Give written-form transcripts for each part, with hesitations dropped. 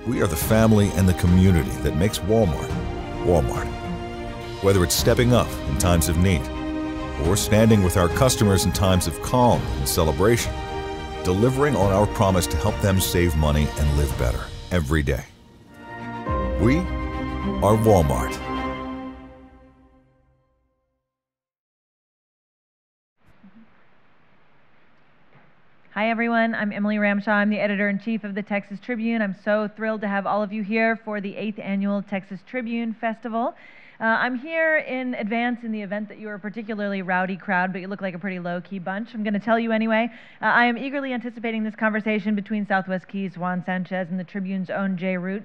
We are the family and the community that makes Walmart, Walmart. Whether it's stepping up in times of need or standing with our customers in times of calm and celebration, delivering on our promise to help them save money and live better every day. We are Walmart. Hi everyone, I'm Emily Ramshaw. I'm the editor-in-chief of the Texas Tribune. I'm so thrilled to have all of you here for the 8th Annual Texas Tribune Festival. I'm here in advance in the event that you're a particularly rowdy crowd, but you look like a pretty low-key bunch. I'm going to tell you anyway. I am eagerly anticipating this conversation between Southwest Key's Juan Sanchez and the Tribune's own Jay Root.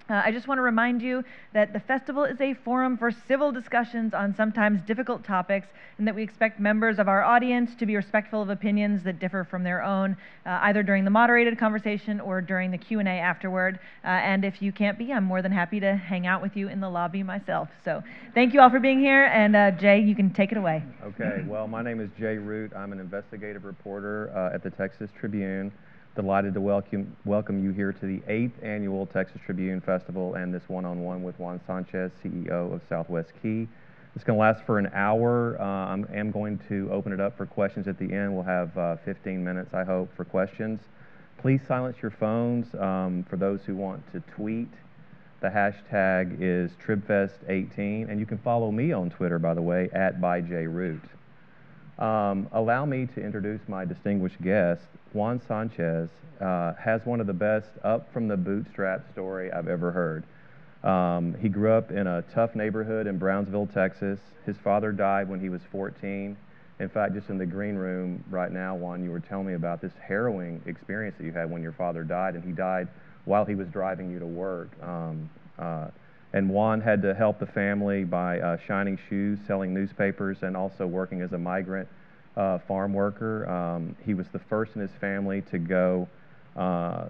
I just want to remind you that the festival is a forum for civil discussions on sometimes difficult topics, and that we expect members of our audience to be respectful of opinions that differ from their own, either during the moderated conversation or during the Q&A afterward. And if you can't be, I'm more than happy to hang out with you in the lobby myself. So thank you all for being here, and Jay, you can take it away. Okay, well, my name is Jay Root. I'm an investigative reporter at the Texas Tribune. Delighted to welcome you here to the 8th Annual Texas Tribune Festival and this one-on-one with Juan Sanchez, CEO of Southwest Key. It's going to last for an hour. I am going to open it up for questions at the end. We'll have 15 minutes, I hope, for questions. Please silence your phones. For those who want to tweet, the hashtag is TribFest18, and you can follow me on Twitter, by the way, @ByJRoot. Allow me to introduce my distinguished guest. Juan Sanchez has one of the best up-from-the-bootstrap story I've ever heard. He grew up in a tough neighborhood in Brownsville, Texas. His father died when he was 14. In fact, just in the green room right now, Juan, you were telling me about this harrowing experience that you had when your father died, and he died while he was driving you to work. And Juan had to help the family by shining shoes, selling newspapers, and also working as a migrant farm worker. He was the first in his family to go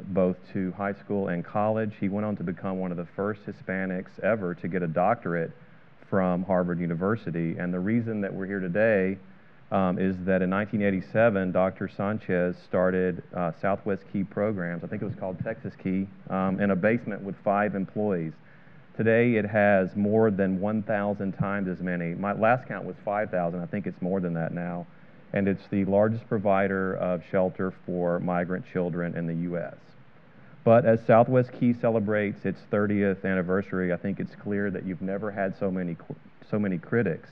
both to high school and college. He went on to become one of the first Hispanics ever to get a doctorate from Harvard University. And the reason that we're here today is that in 1987, Dr. Sanchez started Southwest Key programs. I think it was called Texas Key, in a basement with 5 employees. Today, it has more than 1,000 times as many. My last count was 5,000. I think it's more than that now. And it's the largest provider of shelter for migrant children in the U.S. But as Southwest Key celebrates its 30th anniversary, I think it's clear that you've never had so many critics.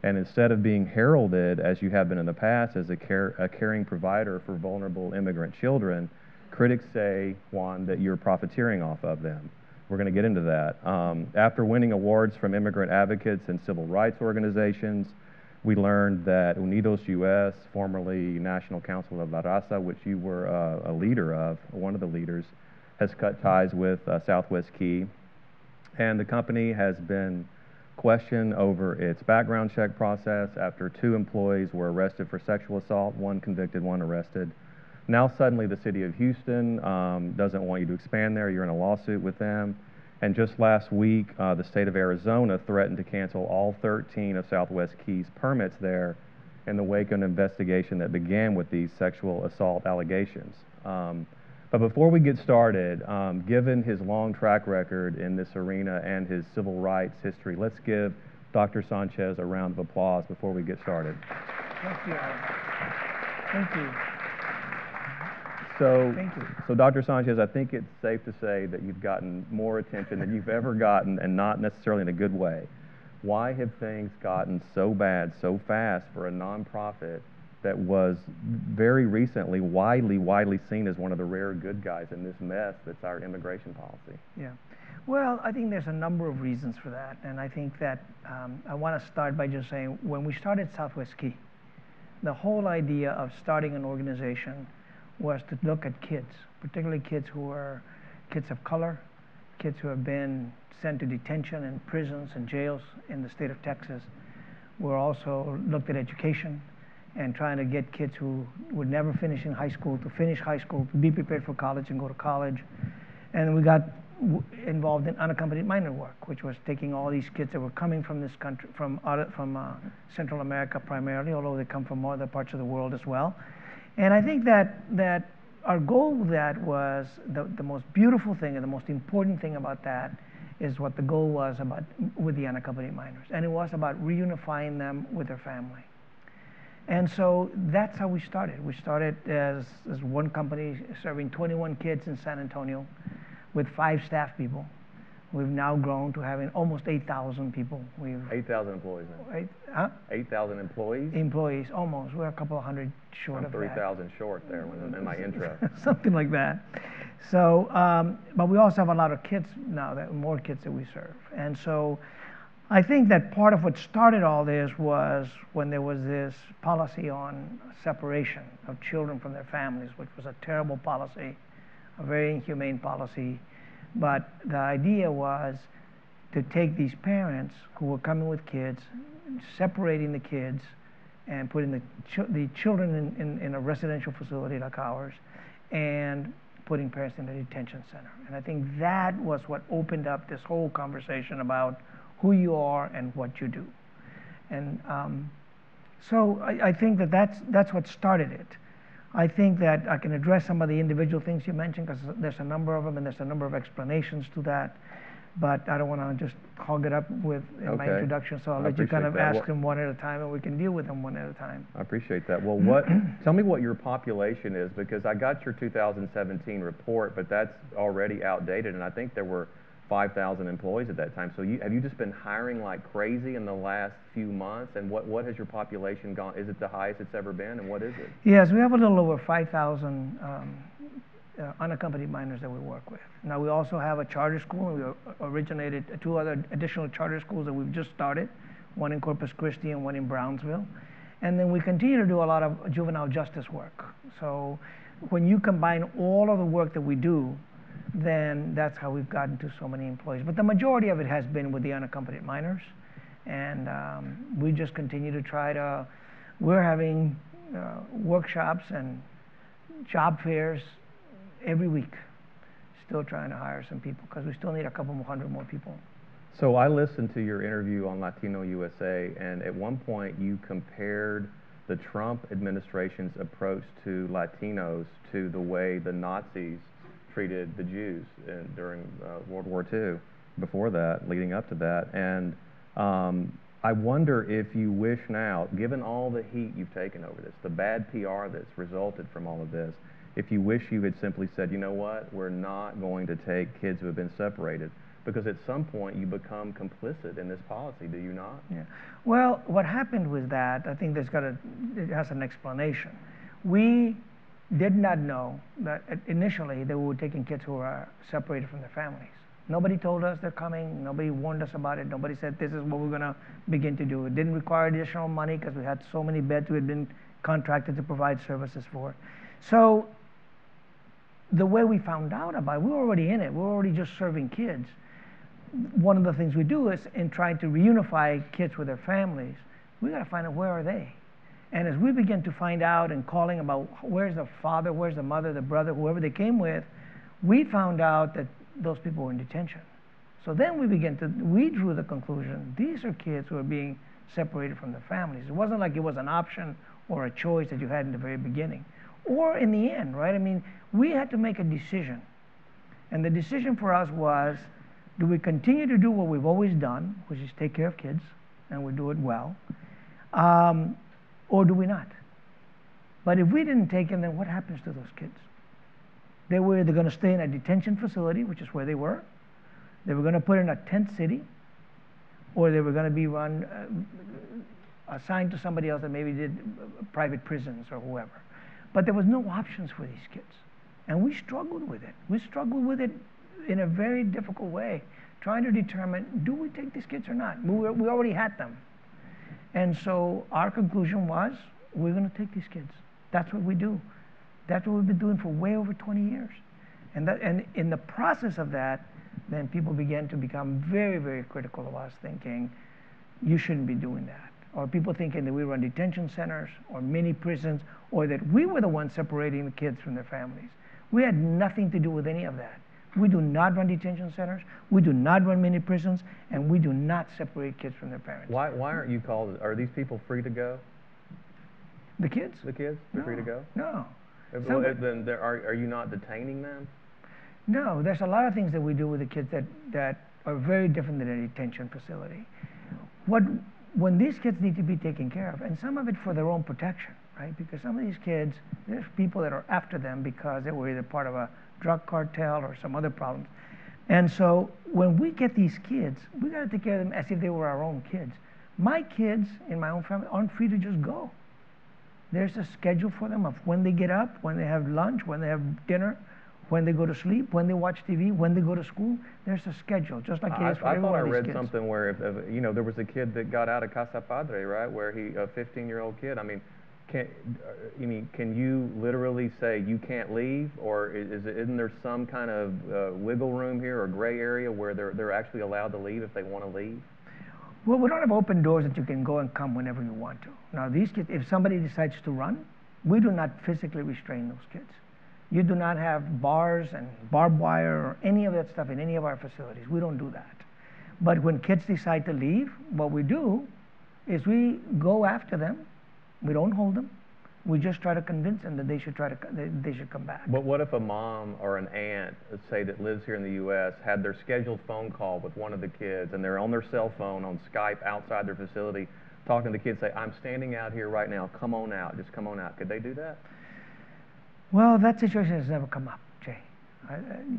And instead of being heralded, as you have been in the past, as a caring provider for vulnerable immigrant children, critics say, Juan, that you're profiteering off of them. We're going to get into that. After winning awards from immigrant advocates and civil rights organizations, we learned that Unidos US, formerly National Council of La Raza, which you were a leader of, one of the leaders, has cut ties with Southwest Key. And the company has been questioned over its background check process after 2 employees were arrested for sexual assault, 1 convicted, 1 arrested. Now suddenly the city of Houston doesn't want you to expand there. You're in a lawsuit with them. And just last week, the state of Arizona threatened to cancel all 13 of Southwest Key's permits there in the wake of an investigation that began with these sexual assault allegations. But before we get started, given his long track record in this arena and his civil rights history, let's give Dr. Sanchez a round of applause before we get started. Thank you. Thank you. So Dr. Sanchez, I think it's safe to say that you've gotten more attention than you've ever gotten, and not necessarily in a good way. Why have things gotten so bad so fast for a nonprofit that was very recently widely seen as one of the rare good guys in this mess that's our immigration policy? Yeah. Well, I think there's a number of reasons for that, and I think that I want to start by just saying when we started Southwest Key, the whole idea of starting an organization was to look at kids, particularly kids who are kids of color, kids who have been sent to detention and prisons and jails in the state of Texas. We also looked at education and trying to get kids who were never finishing high school to finish high school, to be prepared for college and go to college. And we got involved in unaccompanied minor work, which was taking all these kids that were coming from this country, from Central America primarily, although they come from other parts of the world as well. And I think that our goal with that was the most beautiful thing and the most important thing about that is what the goal was about with the unaccompanied minors, and it was about reunifying them with their family. And so that's how we started. We started as one company serving 21 kids in San Antonio with 5 staff people. We've now grown to having almost 8,000 people. 8,000 employees now. 8,000 employees? Employees, almost. We're a couple of hundred short I'm of that. 3,000 short there in my intro. Something like that. So, but we also have a lot of kids now, more kids that we serve. And so I think that part of what started all this was when there was this policy on separation of children from their families, which was a terrible policy, a very inhumane policy. But the idea was to take these parents who were coming with kids, separating the kids, and putting the children in a residential facility like ours, and putting parents in a detention center. And I think that was what opened up this whole conversation about who you are and what you do. And so I think that that's what started it. I think that I can address some of the individual things you mentioned because there's a number of them and there's a number of explanations to that. But I don't want to just hog it up in my introduction, so I'll let you kind of ask them one at a time and we can deal with them one at a time. I appreciate that. Well, tell me what your population is, because I got your 2017 report, but that's already outdated, and I think there were 5,000 employees at that time. So have you just been hiring like crazy in the last few months? And what has your population gone? Is it the highest it's ever been, and what is it? Yes, we have a little over 5,000 unaccompanied minors that we work with. Now we also have a charter school, and we originated 2 other additional charter schools that we've just started, one in Corpus Christi and one in Brownsville. And then we continue to do a lot of juvenile justice work. So when you combine all of the work that we do, then that's how we've gotten to so many employees. But the majority of it has been with the unaccompanied minors. And we just continue to we're having workshops and job fairs every week, still trying to hire some people because we still need a couple more hundred more people. So I listened to your interview on Latino USA, and at one point you compared the Trump administration's approach to Latinos to the way the Nazis treated the Jews during World War II, before that, leading up to that. And I wonder if you wish now, given all the heat you've taken over this, the bad PR that's resulted from all of this, if you wish you had simply said, you know what, we're not going to take kids who have been separated, because at some point you become complicit in this policy, do you not? Yeah. Well, what happened with that, I think it has an explanation. We did not know that initially they were taking kids who are separated from their families. Nobody told us they're coming. Nobody warned us about it. Nobody said this is what we're going to begin to do. It didn't require additional money because we had so many beds we had been contracted to provide services for. So the way we found out about it, we were already in it. We were already just serving kids. One of the things we do is in trying to reunify kids with their families, we got to find out where are they. And as we begin to find out and calling about where's the father, where's the mother, the brother, whoever they came with, we found out that those people were in detention. So then we drew the conclusion, these are kids who are being separated from their families. It wasn't like it was an option or a choice that you had in the very beginning. Or in the end, right? I mean, we had to make a decision. And the decision for us was, do we continue to do what we've always done, which is take care of kids, and we do it well, or do we not? But if we didn't take them, then what happens to those kids? They were either going to stay in a detention facility, which is where they were going to put in a tent city, or they were going to be assigned to somebody else that maybe did private prisons or whoever. But there was no options for these kids. And we struggled with it. We struggled with it in a very difficult way, trying to determine, do we take these kids or not? We already had them. And so our conclusion was, we're going to take these kids. That's what we do. That's what we've been doing for way over 20 years. And in the process of that, then people began to become very, very critical of us, thinking, you shouldn't be doing that. Or people thinking that we run detention centers or mini prisons, or that we were the ones separating the kids from their families. We had nothing to do with any of that. We do not run detention centers, we do not run mini prisons, and we do not separate kids from their parents. Why aren't you called, are these people free to go? The kids? The kids? They're free to go? No. Then are you not detaining them? No, there's a lot of things that we do with the kids that are very different than a detention facility. When these kids need to be taken care of, and some of it for their own protection, right? Because some of these kids, there's people that are after them because they were either part of a drug cartel or some other problems. And so when we get these kids, we got to take care of them as if they were our own kids. My kids in my own family aren't free to just go. There's a schedule for them of when they get up, when they have lunch, when they have dinner, when they go to sleep, when they watch TV, when they go to school. There's a schedule, just like it is for every one of these kids. I thought I read something where if there was a kid that got out of Casa Padre, right, where a 15-year-old kid. I mean, can you literally say you can't leave, or isn't there some kind of wiggle room here or gray area where they're actually allowed to leave if they want to leave? Well, we don't have open doors that you can go and come whenever you want to. Now, these kids, if somebody decides to run, we do not physically restrain those kids. You do not have bars and barbed wire or any of that stuff in any of our facilities. We don't do that. But when kids decide to leave, what we do is we go after them. We don't hold them. We just try to convince them that they should come back. But what if a mom or an aunt, let's say, that lives here in the U.S., had their scheduled phone call with one of the kids, and they're on their cell phone on Skype outside their facility, talking to the kids, say, "I'm standing out here right now. Come on out. Just come on out." Could they do that? Well, that situation has never come up, Jay.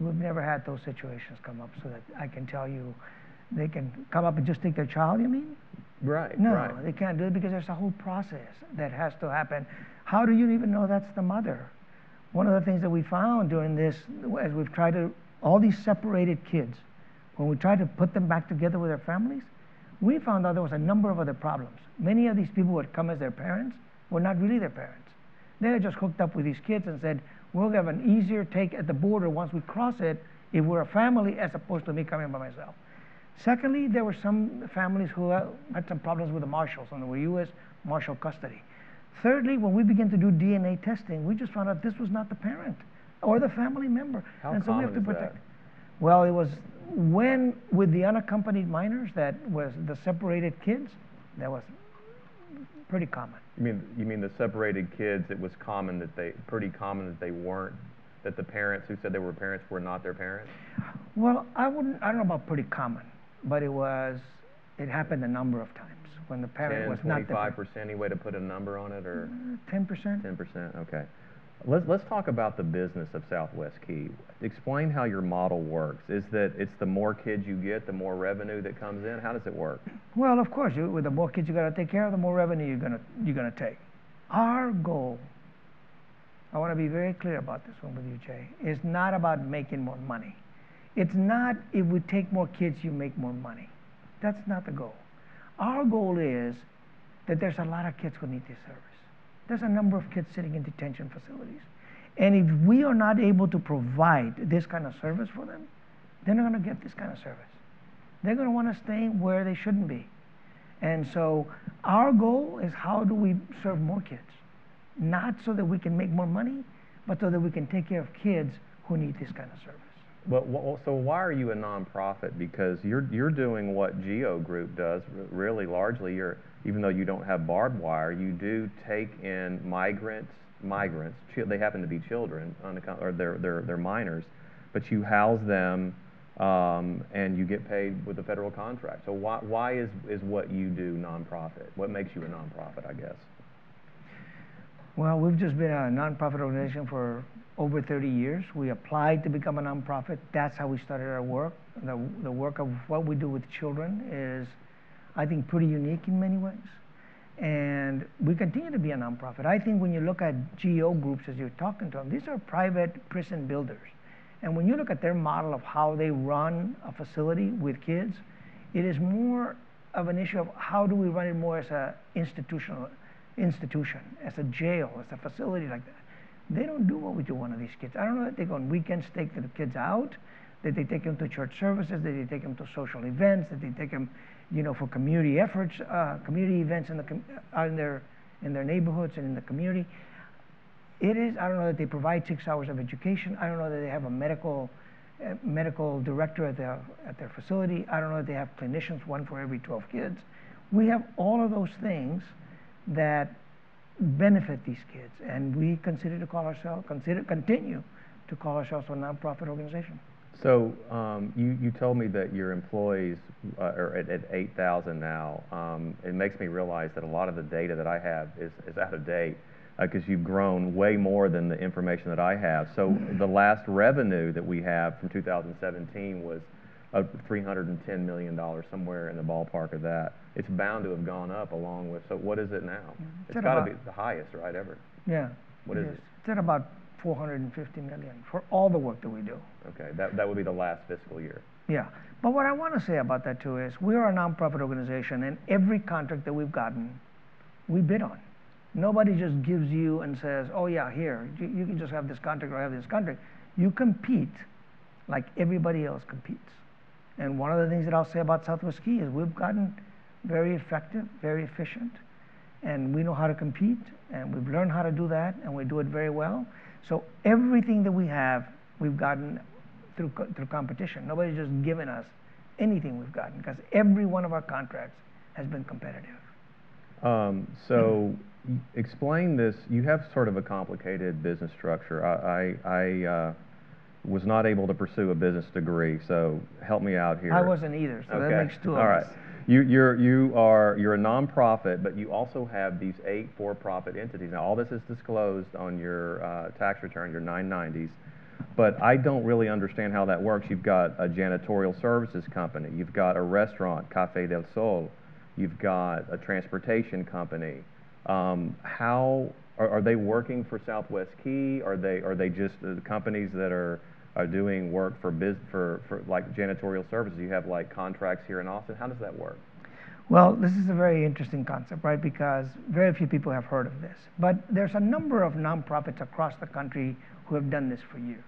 We've never had those situations come up, so that I can tell you they can come up and just take their child, you mean? Right. No, right. They can't do it because there's a whole process that has to happen. How do you even know that's the mother? One of the things that we found during this, as we've tried to, all these separated kids, when we tried to put them back together with their families, we found out there was a number of other problems. Many of these people who had come as their parents were not really their parents. They had just hooked up with these kids and said, we'll have an easier take at the border once we cross it if we're a family as opposed to me coming by myself. Secondly, there were some families who had some problems with the marshals and were U.S. Marshal custody. Thirdly, when we began to do DNA testing, we just found out this was not the parent or the family member. How common is that? Well, it was when with the unaccompanied minors, that was the separated kids, that was pretty common. You mean the separated kids? It was pretty common that they weren't, that the parents who said they were parents were not their parents. Well, I don't know about pretty common, but it happened a number of times when the parent was not the parent. 25%, any way to put a number on it, or 10%? 10%, okay. Let's talk about the business of Southwest Key. Explain how your model works. Is that it's the more kids you get, the more revenue that comes in? How does it work? Well, of course, with the more kids you got to take care of, the more revenue you're gonna take. Our goal, I want to be very clear about this one with you, Jay, is not about making more money. It's not if we take more kids, you make more money. That's not the goal. Our goal is that there's a lot of kids who need this service. There's a number of kids sitting in detention facilities. And if we are not able to provide this kind of service for them, they're not going to get this kind of service. They're going to want to stay where they shouldn't be. And so our goal is, how do we serve more kids? Not so that we can make more money, but so that we can take care of kids who need this kind of service. Well, so why are you a nonprofit? Because you're doing what GEO Group does, really largely. Even though you don't have barbed wire, you do take in migrants. They happen to be children, or they're minors, but you house them, and you get paid with a federal contract. So why is what you do nonprofit? What makes you a nonprofit, I guess? Well, we've just been a nonprofit organization for over 30 years. We applied to become a nonprofit. That's how we started our work. The work of what we do with children is, I think, pretty unique in many ways. And we continue to be a nonprofit. I think when you look at GEO groups, as you're talking to them, these are private prison builders. And when you look at their model of how they run a facility with kids, it is more of an issue of how do we run it more as an institution, as a jail, as a facility like that. They don't do what we do one of these kids. I don't know that they go on weekends, take the kids out, that they take them to church services, that they take them to social events, that they take them, for community efforts, community events in their neighborhoods and in the community. I don't know that they provide 6 hours of education. I don't know that they have a medical director at their facility. I don't know that they have clinicians, one for every 12 kids. We have all of those things that benefit these kids, and we continue to call ourselves a nonprofit organization. So you told me that your employees are at 8,000 now. It makes me realize that a lot of the data that I have is out of date because you've grown way more than the information that I have. So the last revenue that we have from 2017 was $310 million, somewhere in the ballpark of that. It's bound to have gone up along with, so what is it now? It's got to be the highest, right, ever? Yeah. What is it? It's at about 450 million for all the work that we do. Okay, that would be the last fiscal year. Yeah, but what I want to say about that too is we are a nonprofit organization, and every contract that we've gotten, we bid on. Nobody just gives you and says, oh yeah, here, you can just have this contract or have this contract. You compete like everybody else competes. And one of the things that I'll say about Southwest Key is we've gotten very effective, very efficient, and we know how to compete, and we've learned how to do that, and we do it very well. So everything that we have, we've gotten through competition. Nobody's just given us anything we've gotten, because every one of our contracts has been competitive. So explain this. You have sort of a complicated business structure. I was not able to pursue a business degree, so help me out here. I wasn't either, so okay. That makes two of us. All right. You're a nonprofit, but you also have these 8 for-profit entities. Now, all this is disclosed on your tax return, your 990s, but I don't really understand how that works. You've got a janitorial services company, you've got a restaurant, Café del Sol, you've got a transportation company. How are they working for Southwest Key? Are they just companies that are doing work for like janitorial services? You have like contracts here in Austin. How does that work? Well, this is a very interesting concept, right? Because very few people have heard of this. But there's a number of nonprofits across the country who have done this for years.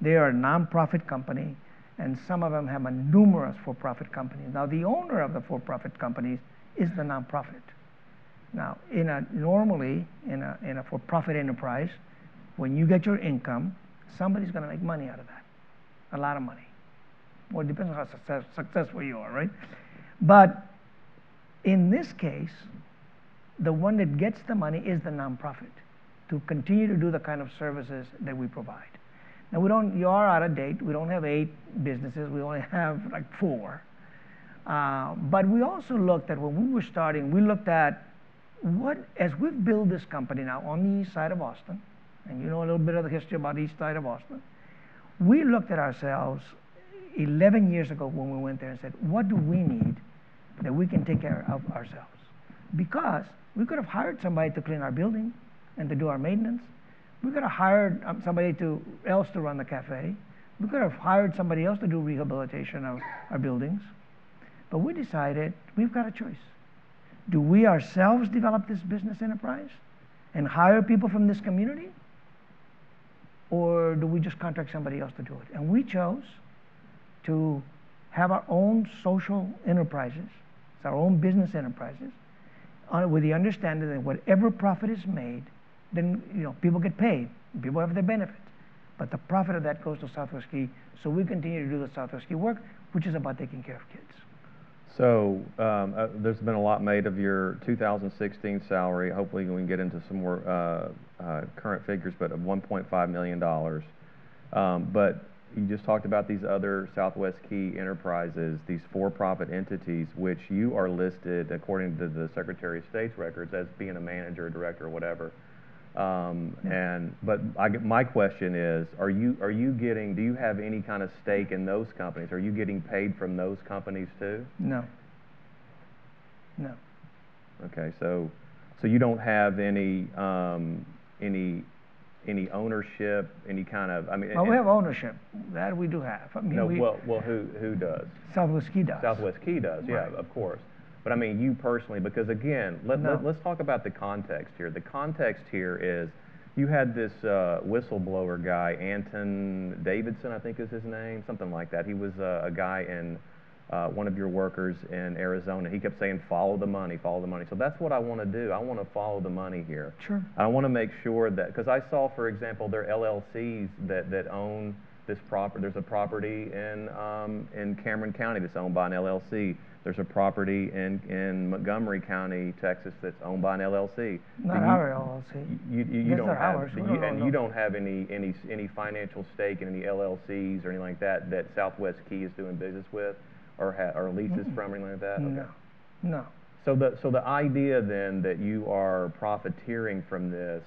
They are a nonprofit company, and some of them have numerous for-profit companies. Now, the owner of the for-profit companies is the nonprofit. Now, normally in a for-profit enterprise, when you get your income, somebody's going to make money out of that, a lot of money. Well, it depends on how successful you are, right? But in this case, the one that gets the money is the nonprofit to continue to do the kind of services that we provide. Now, you are out of date. We don't have 8 businesses. We only have like 4. But we also looked at, when we were starting, we looked at as we've built this company now on the east side of Austin, and you know a little bit of the history about the east side of Austin, we looked at ourselves 11 years ago when we went there and said, what do we need that we can take care of ourselves? Because we could have hired somebody to clean our building and to do our maintenance. We could have hired somebody else to run the cafe. We could have hired somebody else to do rehabilitation of our buildings. But we decided we've got a choice. Do we ourselves develop this business enterprise and hire people from this community? Or do we just contract somebody else to do it? And we chose to have our own social enterprises, our own business enterprises, with the understanding that whatever profit is made, then people get paid, people have their benefits. But the profit of that goes to Southwest Key, so we continue to do the Southwest Key work, which is about taking care of kids. So there's been a lot made of your 2016 salary. Hopefully we can get into some more current figures, but of $1.5 million. But you just talked about these other Southwest Key enterprises, these for-profit entities, which you are listed, according to the Secretary of State's records, as being a manager, director, or whatever. My question is, do you have any kind of stake in those companies? Are you getting paid from those companies too? No. Okay, so you don't have any ownership, any kind of, Well, we have ownership. That we do have. Who does? Southwest Key does. Southwest Key does, yeah, Right. of course. But you personally, because again, let's talk about the context here. The context here is you had this whistleblower guy, Anton Davidson, I think is his name, something like that. He was a guy in one of your workers in Arizona. He kept saying, follow the money, follow the money. So that's what I want to do. I want to follow the money here. Sure. I want to make sure that, because I saw, for example, there are LLCs that own There's a property in Cameron County that's owned by an LLC. There's a property in Montgomery County, Texas, that's owned by an LLC. Not our LLC. You don't have, ours. you don't have any financial stake in any LLCs or anything like that that Southwest Key is doing business with, or leases from, or anything like that. Okay. No. So the idea then that you are profiteering from this,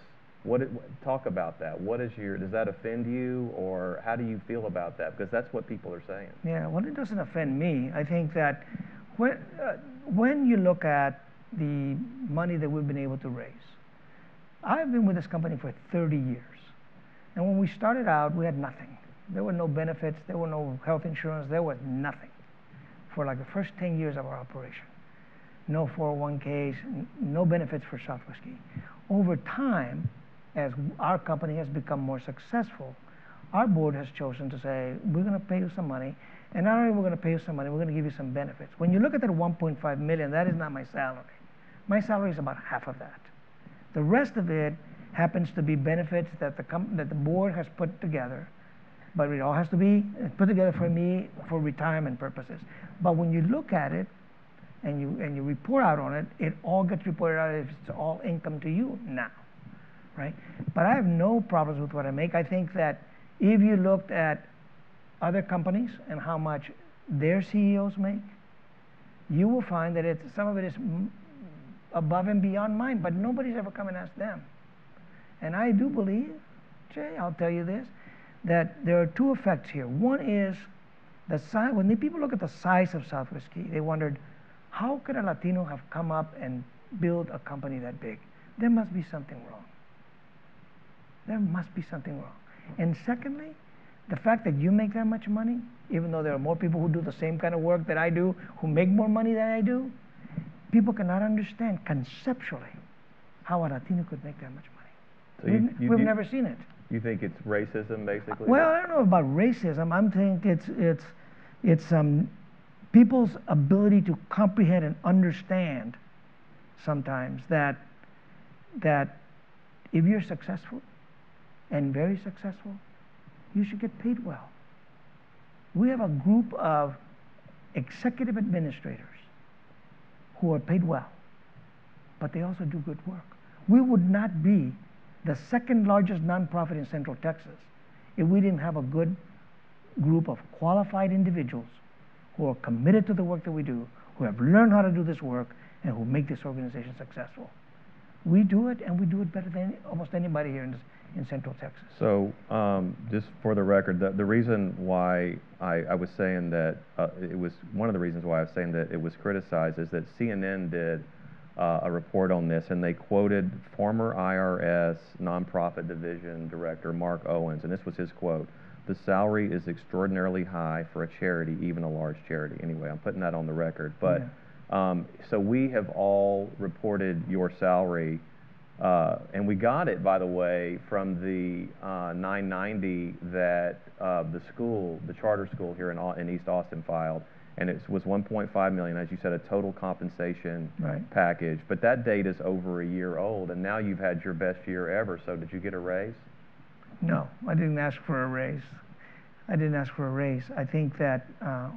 talk about that. Does that offend you, or how do you feel about that? Because that's what people are saying. Yeah, well, it doesn't offend me. I think that when you look at the money that we've been able to raise, I've been with this company for 30 years. And when we started out, we had nothing. There were no benefits, there were no health insurance, there was nothing for like the first 10 years of our operation. No 401ks, no benefits for Southwest Key. Over time, as our company has become more successful, our board has chosen to say, we're going to pay you some money, and not only we're going to pay you some money, we're going to give you some benefits. When you look at that 1.5 million, that is not my salary. My salary is about half of that. The rest of it happens to be benefits that the board has put together, but it all has to be put together for me for retirement purposes. But when you look at it, and you report out on it, it all gets reported out if it's all income to you now, right? But I have no problems with what I make. I think that if you looked at other companies and how much their CEOs make, you will find that some of it is above and beyond mine, but nobody's ever come and asked them. And I do believe, Jay, I'll tell you this, that there are two effects here. One is the size. When the people look at the size of Southwest Key, they wondered, how could a Latino have come up and build a company that big? There must be something wrong. There must be something wrong. And secondly, the fact that you make that much money, even though there are more people who do the same kind of work that I do, who make more money than I do, people cannot understand conceptually how a Latino could make that much money. So we've never seen it. You think it's racism, basically? Well, I don't know about racism. I'm thinking it's people's ability to comprehend and understand sometimes that if you're successful and very successful, you should get paid well. We have a group of executive administrators who are paid well, but they also do good work. We would not be the second largest nonprofit in Central Texas if we didn't have a good group of qualified individuals who are committed to the work that we do, who have learned how to do this work, and who make this organization successful. We do it, and we do it better than almost anybody here in Central Texas. So just for the record, the reason why I was saying that, it was one of the reasons why I was saying that it was criticized is that CNN did a report on this, and they quoted former IRS nonprofit division director Mark Owens, and this was his quote: "The salary is extraordinarily high for a charity, even a large charity." Anyway, I'm putting that on the record. But so we have all reported your salary, and we got it, by the way, from the 990 that the charter school here in East Austin filed, and it was 1.5 million, as you said, a total compensation package. But that date is over a year old, and now you've had your best year ever. So did you get a raise? No, I didn't ask for a raise. I think that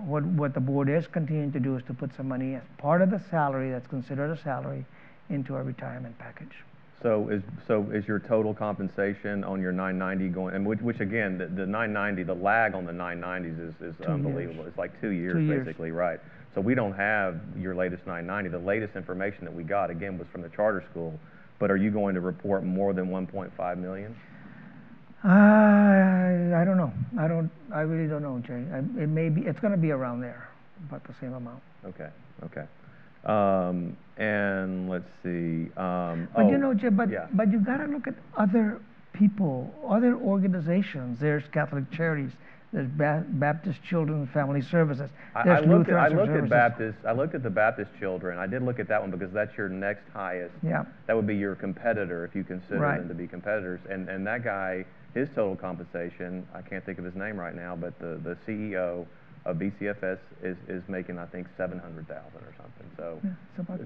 what the board is continuing to do is to put some money as part of the salary that's considered a salary into our retirement package. So is your total compensation on your 990 going, and which again, the 990, the lag on the 990s is unbelievable. It's like 2 years basically, right? So we don't have your latest 990. The latest information that we got, again, was from the charter school. But are you going to report more than 1.5 million? I don't know. I really don't know, Jay. It may be. It's going to be around there, about the same amount. Okay. And let's see. But you know, Jay. But you got to look at other people, other organizations. There's Catholic Charities. There's Baptist Children's Family Services. There's Lutheran Services. I looked at the Baptist Children. I did look at that one because that's your next highest. Yeah. That would be your competitor if you consider them to be competitors. And that guy, his total compensation, I can't think of his name right now, but the CEO of BCFS is making, I think, $700,000 or something. So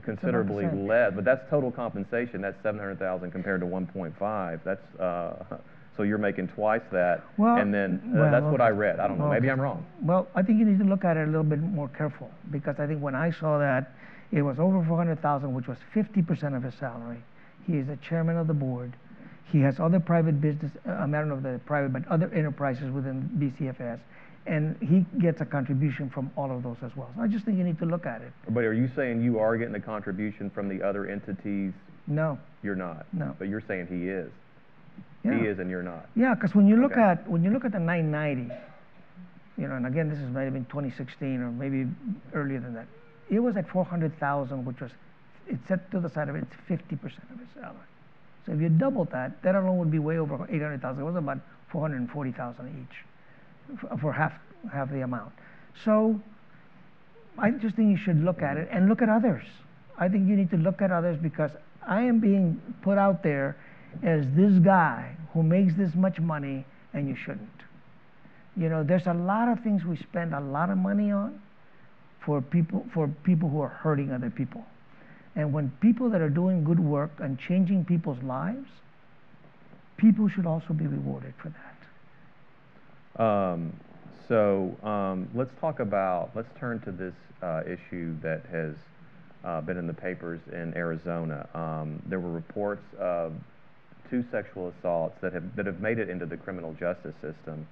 considerably less. But that's total compensation. That's $700,000 compared to 1.5. That's So you're making twice that, Well, and then well, that's what okay. I read. I don't know. Maybe I'm wrong. Well, I think you need to look at it a little bit more careful, because I think when I saw that, it was over 400,000, which was 50% of his salary. He is the chairman of the board. He has other private business, I don't know if they're private, but other enterprises within BCFS, and he gets a contribution from all of those as well. So I just think you need to look at it. But are you saying you are getting a contribution from the other entities? No. You're not. No. But you're saying he is. Yeah. He is, and you're not. Yeah, because when you look Okay. at the 990, and again, this might have been 2016 or maybe earlier than that. It was at 400,000, which was, it's set to the side of it, it's 50% of his salary. So if you doubled that, that alone would be way over 800,000. It was about 440,000 each for half the amount. So I just think you should look at it and look at others. I think you need to look at others, because I am being put out there as this guy who makes this much money, and you shouldn't. There's a lot of things we spend a lot of money on for people who are hurting other people. And when people that are doing good work and changing people's lives, people should also be rewarded for that. Let's turn to this issue that has been in the papers in Arizona. There were reports of 2 sexual assaults that have made it into the criminal justice system.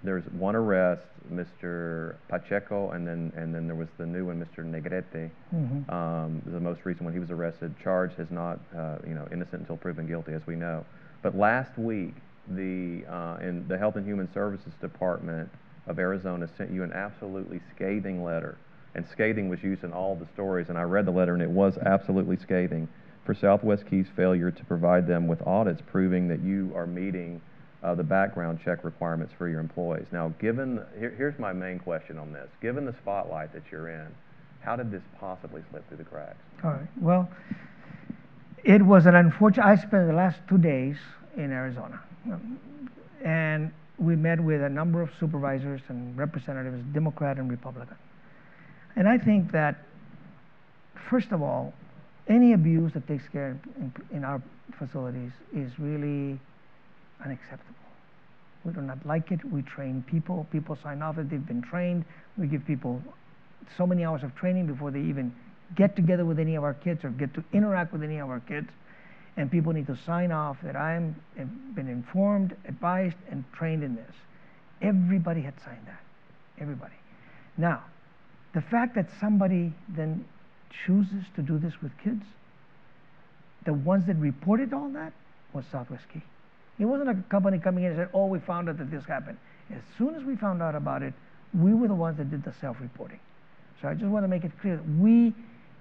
There's one arrest, Mr. Pacheco, and then there was the new one, Mr. Negrete. The most recent one. He was arrested, charged as not, innocent until proven guilty, as we know. But last week, in the Health and Human Services Department of Arizona sent you an absolutely scathing letter, and scathing was used in all the stories. And I read the letter, and it was absolutely scathing for Southwest Key's failure to provide them with audits proving that you are meeting the background check requirements for your employees. Now, here's my main question on this. Given the spotlight that you're in, how did this possibly slip through the cracks? All right. Well, it was an unfortunate. I spent the last 2 days in Arizona, and we met with a number of supervisors and representatives, Democrat and Republican. And I think that, first of all, any abuse that takes place in our facilities is really unacceptable. We do not like it. We train people. People sign off that they've been trained. We give people so many hours of training before they even get together with any of our kids or get to interact with any of our kids. And people need to sign off that I've been informed, advised, and trained in this. Everybody had signed that. Everybody. Now, the fact that somebody then chooses to do this with kids, the ones that reported all that was Southwest Key. It wasn't a company coming in and said, oh, we found out that this happened. As soon as we found out about it, we were the ones that did the self-reporting. So I just want to make it clear that we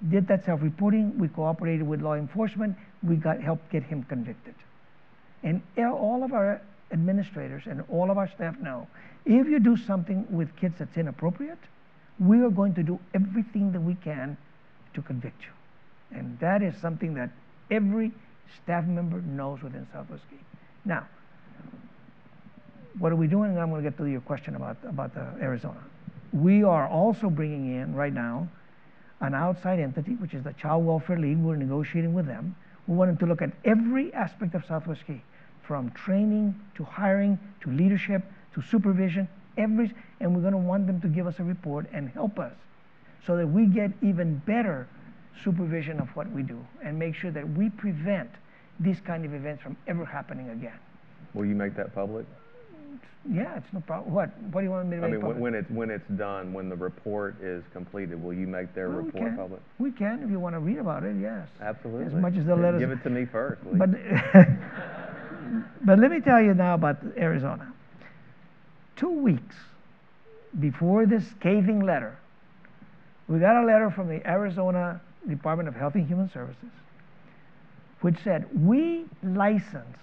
did that self-reporting. We cooperated with law enforcement. We helped get him convicted. And all of our administrators and all of our staff know, if you do something with kids that's inappropriate, we are going to do everything that we can to convict you. And that is something that every staff member knows within Southwest Key. Now, what are we doing? And I'm going to get to your question about Arizona. We are also bringing in right now an outside entity, which is the Child Welfare League. We're negotiating with them. We want them to look at every aspect of Southwest Key, from training to hiring to leadership to supervision, and we're going to want them to give us a report and help us so that we get even better supervision of what we do and make sure that we prevent these kind of events from ever happening again. Will you make that public? Yeah, it's no problem. What do you want me to make public? When it's done, when the report is completed, will you make their report public? We can, if you want to read about it, yes. Absolutely. As much as they'll let us. Give it to me first, please. But let me tell you now about Arizona. 2 weeks before this scathing letter, we got a letter from the Arizona Department of Health and Human Services, which said, we license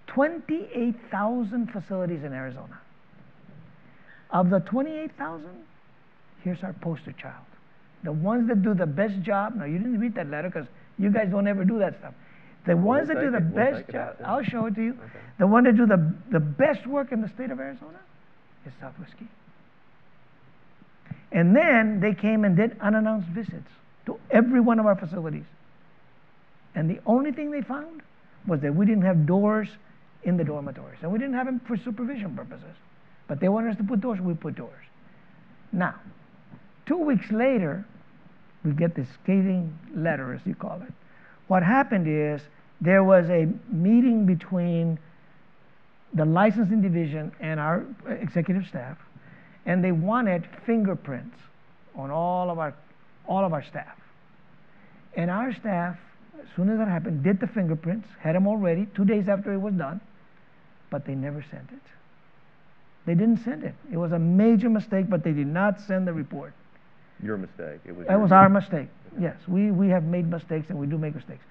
28,000 facilities in Arizona. Of the 28,000, here's our poster child. The ones that do the best job. Now, you didn't read that letter because you guys don't ever do that stuff. The ones that do the best job, I'll show it to you. Okay. The one that do the best work in the state of Arizona is Southwest Key. And then they came and did unannounced visits to every one of our facilities. And the only thing they found was that we didn't have doors in the dormitories. And we didn't have them for supervision purposes. But they wanted us to put doors, we put doors. Now, 2 weeks later, we get this scathing letter, as you call it. What happened is there was a meeting between the licensing division and our executive staff, and they wanted fingerprints on all of our staff. And our staff, as soon as that happened, did the fingerprints, had them all ready 2 days after it was done, but they never sent it. They didn't send it. It was a major mistake, but they did not send the report. Your mistake. It was our mistake. Yes, we have made mistakes, and we do make mistakes.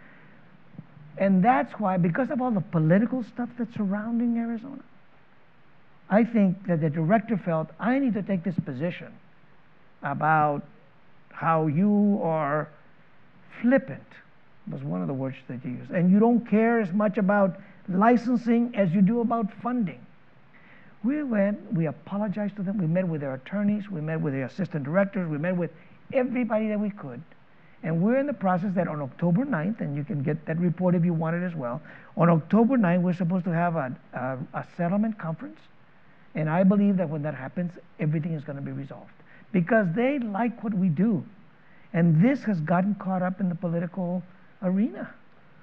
And that's why, because of all the political stuff that's surrounding Arizona, I think that the director felt, I need to take this position about how you are flippant, was one of the words that you used, and you don't care as much about licensing as you do about funding. We went, we apologized to them, we met with their attorneys, we met with their assistant directors, we met with everybody that we could. And we're in the process that on October 9th, and you can get that report if you want it as well, on October 9th, we're supposed to have a settlement conference. And I believe that when that happens, everything is going to be resolved. Because they like what we do. And this has gotten caught up in the political arena.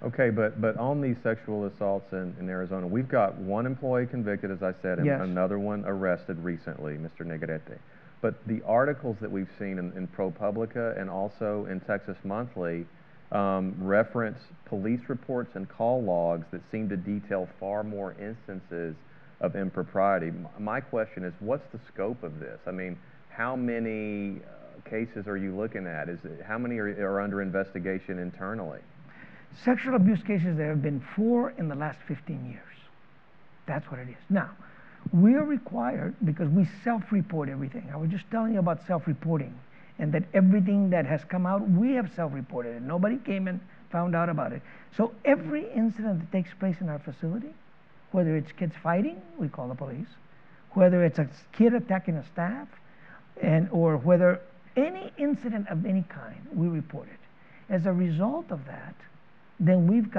Okay, but on these sexual assaults in Arizona, we've got one employee convicted, as I said, and yes. Another one arrested recently, Mr. Negrete. But the articles that we've seen in ProPublica and also in Texas Monthly reference police reports and call logs that seem to detail far more instances of impropriety. My question is, what's the scope of this? I mean, how many cases are you looking at? How many are under investigation internally? Sexual abuse cases, there have been 4 in the last 15 years. That's what it is. Now, we are required, because we self-report everything. I was just telling you about self-reporting, and that everything that has come out, we have self-reported it. Nobody came and found out about it. So every incident that takes place in our facility, whether it's kids fighting, we call the police, whether it's a kid attacking a staff, or whether any incident of any kind, we report it. As a result of that, then we've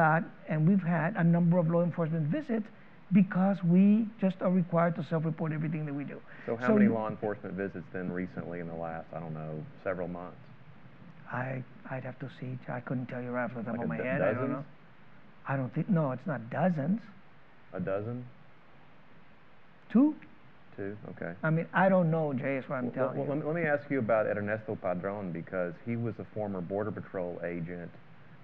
had a number of law enforcement visits, because we just are required to self-report everything that we do. So how many law enforcement visits then recently in the last, I don't know, several months? I'd have to see. I couldn't tell you right off the top of my head. Dozens? I don't know. I don't think, no, it's not dozens. A dozen? 2? 2, okay. I mean, I don't know, Jay, is what I'm telling you. Let me ask you about Ernesto Padron, because he was a former Border Patrol agent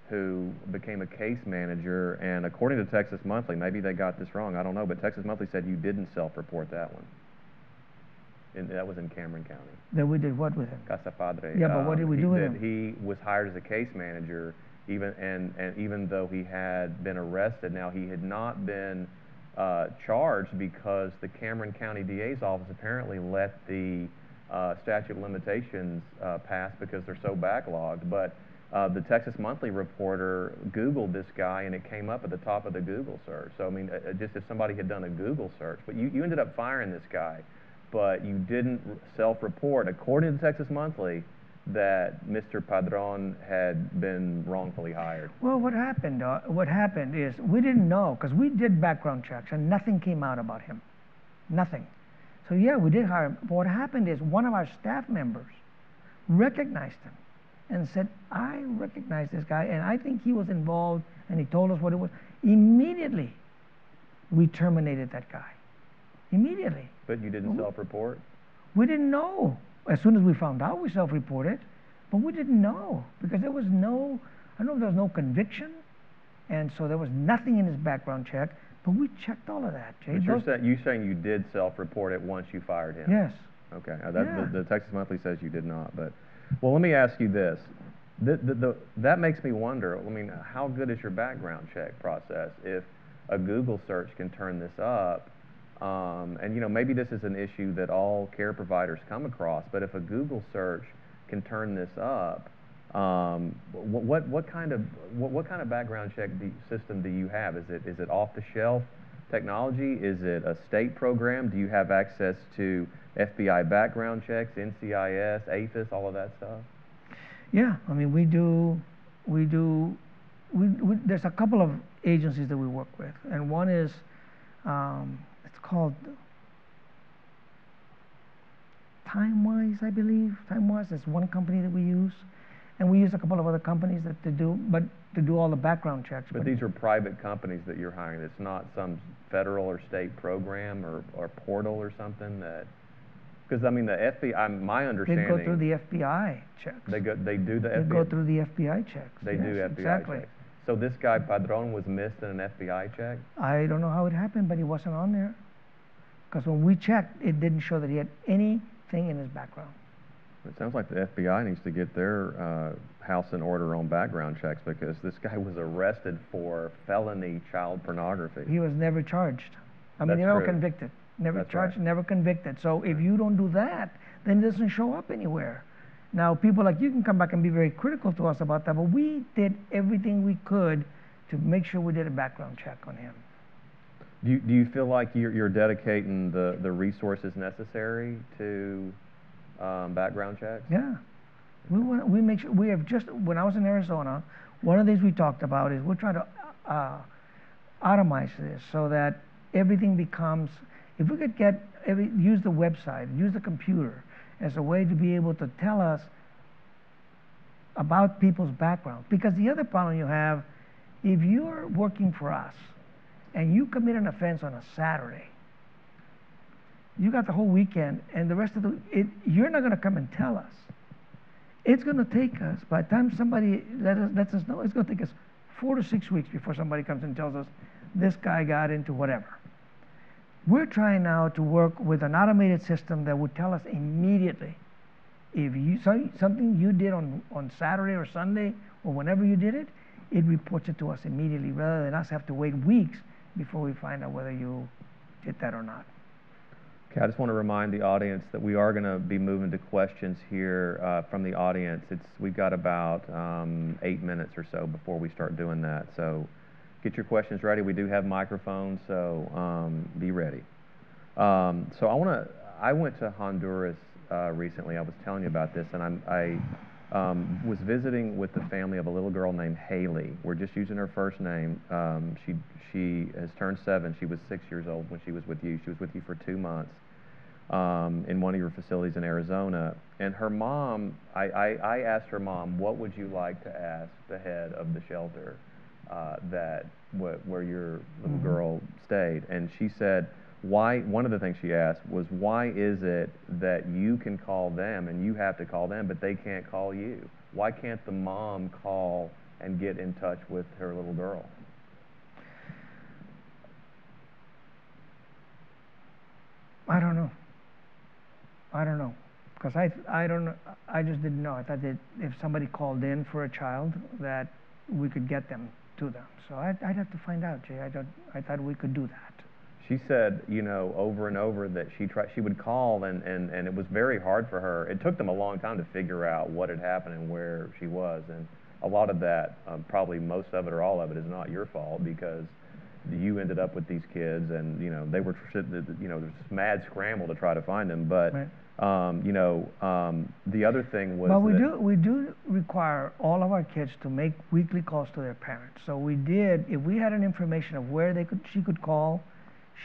who became a case manager, and according to Texas Monthly, maybe they got this wrong, I don't know, but Texas Monthly said you didn't self-report that one. And that was in Cameron County. That we did what with him? Casa Padre. Yeah, but what did we do with him? He was hired as a case manager, even though he had been arrested. Now, he had not been charged because the Cameron County DA's office apparently let the statute of limitations pass because they're so backlogged. But the Texas Monthly reporter Googled this guy, and it came up at the top of the Google search. So, I mean, just if somebody had done a Google search. But you ended up firing this guy, but you didn't self-report, according to Texas Monthly, that Mr. Padron had been wrongfully hired. Well, what happened is we didn't know, because we did background checks, and nothing came out about him. Nothing. So, yeah, we did hire him. But what happened is one of our staff members recognized him and said, I recognize this guy, and I think he was involved, and he told us what it was. Immediately, we terminated that guy. Immediately. But you didn't self-report? We didn't know. As soon as we found out, we self-reported, but we didn't know, because there was no, I don't know if there was no conviction, and so there was nothing in his background check, but we checked all of that, Jay. But you're saying you did self-report it once you fired him? Yes. Okay. The Texas Monthly says you did not, but... Well, let me ask you this. That makes me wonder, I mean, how good is your background check process if a Google search can turn this up? And, you know, maybe this is an issue that all care providers come across, but if a Google search can turn this up, what kind of background check system do you have? Is it off-the-shelf technology? Is it a state program? Do you have access to FBI background checks, NCIS, APHIS, all of that stuff? Yeah, I mean, there's a couple of agencies that we work with, and one is It's called TimeWise, I believe. TimeWise is one company that we use, and we use a couple of other companies that to do all the background checks. But these are private companies that you're hiring. It's not some federal or state program or portal or something that. Because I mean, the FBI. My understanding. They go through the FBI checks. They do the FBI. They go through the FBI checks. They yes, do FBI exactly. checks. So this guy Padron was missed in an FBI check? I don't know how it happened, but he wasn't on there. Because when we checked, it didn't show that he had anything in his background. It sounds like the FBI needs to get their house in order on background checks, because this guy was arrested for felony child pornography. He was never charged. I mean, never convicted. Never charged, never convicted. So if you don't do that, then it doesn't show up anywhere. Now, people like you can come back and be very critical to us about that, but we did everything we could to make sure we did a background check on him. Do you feel like you're dedicating the resources necessary to background checks? Yeah. We make sure, we have just, when I was in Arizona, one of the things we talked about is we're trying to automize this so that everything becomes, if we could use the website, use the computer as a way to be able to tell us about people's background. Because the other problem you have, if you're working for us and you commit an offense on a Saturday, you got the whole weekend and the rest of you're not going to come and tell us. It's going to take us, by the time somebody lets us know, it's going to take us 4 to 6 weeks before somebody comes and tells us this guy got into whatever. We're trying now to work with an automated system that would tell us immediately if something you did on Saturday or Sunday or whenever you did it, it reports it to us immediately rather than us have to wait weeks before we find out whether you did that or not. Okay, I just want to remind the audience that we are going to be moving to questions here from the audience. We've got about 8 minutes or so before we start doing that. So get your questions ready. We do have microphones, so be ready. So I went to Honduras recently. I was telling you about this, and I was visiting with the family of a little girl named Haley. We're just using her first name. She has turned 7. She was 6 years old when she was with you. She was with you for 2 months in one of your facilities in Arizona. And her mom, I asked her mom, what would you like to ask the head of the shelter where your little girl stayed? And she said, one of the things she asked was, why is it that you can call them and you have to call them, but they can't call you? Why can't the mom call and get in touch with her little girl? I don't know. Because I don't know. I just didn't know. I thought that if somebody called in for a child, that we could get them to them. So I'd have to find out, Jay. I thought we could do that. She said, over and over that she would call and it was very hard for her. It took them a long time to figure out what had happened and where she was. And a lot of that, probably most of it or all of it, is not your fault, because you ended up with these kids and, they were, there's this mad scramble to try to find them. But, right. The other thing was we do require all of our kids to make weekly calls to their parents. So we did, if we had an information of where she could call,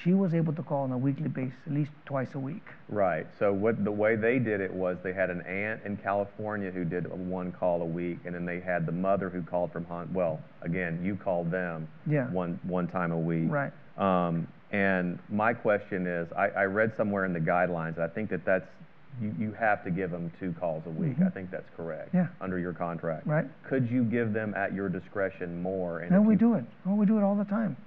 she was able to call on a weekly basis, at least twice a week. Right. So the way they did it was they had an aunt in California who did 1 call a week, and then they had the mother who called from again, you called them one time a week. Right. And my question is, I read somewhere in the guidelines, I think that's you have to give them 2 calls a week. I think that's correct. Yeah. Under your contract. Right. Could you give them at your discretion more? And we do it. Oh, we do it all the time.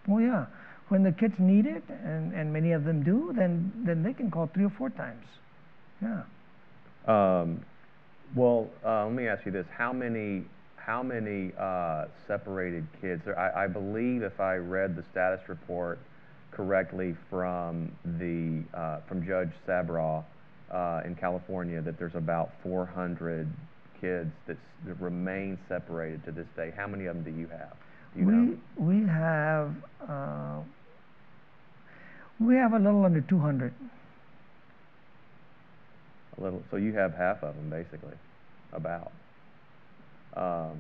Oh yeah. When the kids need it, and many of them do, then they can call 3 or 4 times. Yeah. Let me ask you this: How many separated kids? I believe, if I read the status report correctly from Judge Sabraw in California, that there's about 400 kids that remain separated to this day. How many of them do you have? We have a little under 200. So you have half of them, basically, about. How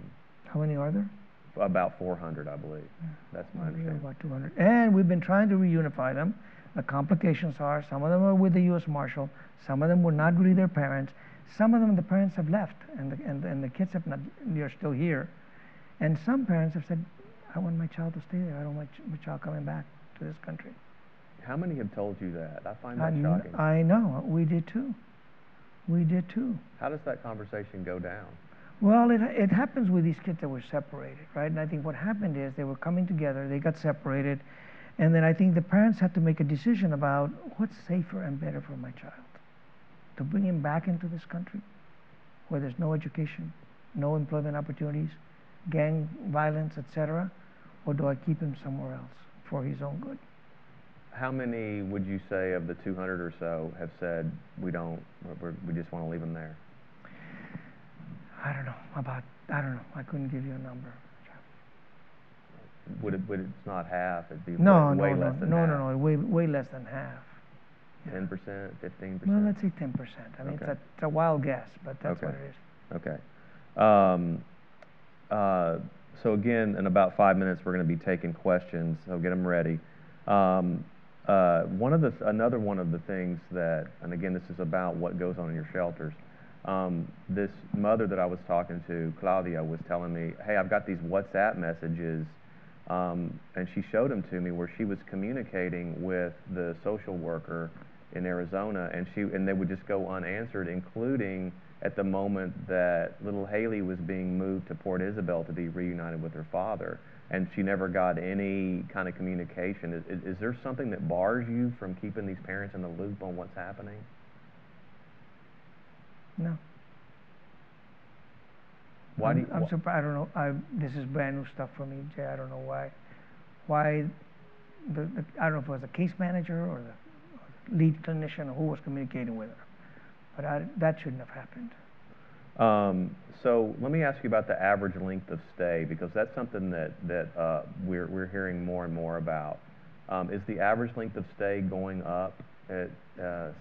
many are there? About 400, I believe. That's my understanding. About 200. And we've been trying to reunify them. The complications are some of them are with the U.S. Marshal, some of them were not really their parents, some of them the parents have left, and the kids have not, they're still here. And some parents have said, I want my child to stay there. I don't want my child coming back to this country. How many have told you that? I find that shocking. I know. We did too. We did too. How does that conversation go down? Well, it happens with these kids that were separated, right? And I think what happened is they were coming together, they got separated, and then I think the parents had to make a decision about what's safer and better for my child. To bring him back into this country where there's no education, no employment opportunities, gang violence, etc., or do I keep him somewhere else for his own good? How many would you say of the 200 or so have said we just want to leave him there? I don't know. I couldn't give you a number. Would it's not half? It'd be way less than half. No, way less than half. 10%, 15%? Well, let's say 10%. I mean, Okay. it's a wild guess, but that's Okay. what it is. Okay. So again, in about 5 minutes, we're going to be taking questions. So get them ready. Another one of the things that, and again, this is about what goes on in your shelters. This mother that I was talking to, Claudia, was telling me, hey, I've got these WhatsApp messages, and she showed them to me where she was communicating with the social worker in Arizona, and they would just go unanswered, including at the moment that little Haley was being moved to Port Isabel to be reunited with her father, and she never got any kind of communication. Is there something that bars you from keeping these parents in the loop on what's happening? No. Why I'm surprised. I don't know. This is brand new stuff for me, Jay. I don't know why. I don't know if it was the case manager or the lead clinician or who was communicating with her, but that shouldn't have happened. So let me ask you about the average length of stay, because that's something that we're hearing more and more about. Is the average length of stay going up at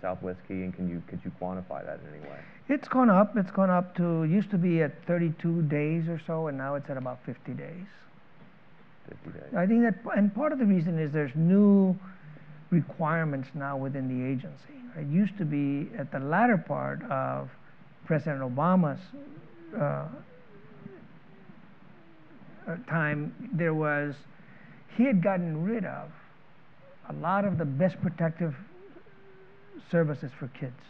Southwest Key, and could you quantify that in any way? It's gone up. It's gone up to, used to be at 32 days or so, and now it's at about 50 days. 50 days. I think that, and part of the reason is there's new requirements now within the agency. It used to be at the latter part of President Obama's time, he had gotten rid of a lot of the best protective services for kids.